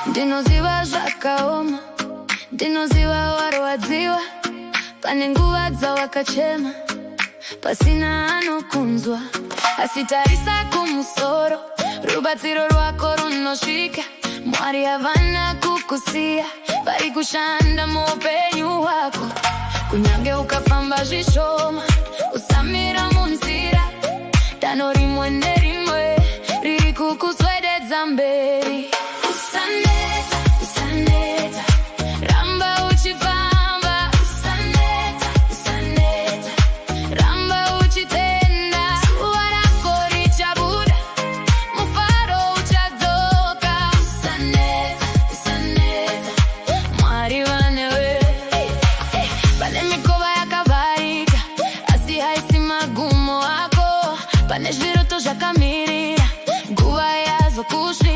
Ndinoziva zvakaoma, ndinoziva warwadziwa, pane nguva dzawakachema pasina anokunzwa. Asi tarisa kumusoro, rubatsiro rwako runosvika. Mwari havana kukusiya, vari kushanda muupenyu hwako. Kunyange ukafamba zvishoma, usamira munzira, danho rimwe nerimwe riri kukuswededza mberi. Usaneta, usaneta, ramba uchifamba. Usaneta, usaneta, ramba uchitenda. Zuva rako richabuda, mufaro uchadzoka. Usaneta, usaneta, Mwari vanewe. Pane mikova yakavharika, asi haisi magumo ako. Pane zviroto zvakamirira, nguva yazo kusvika.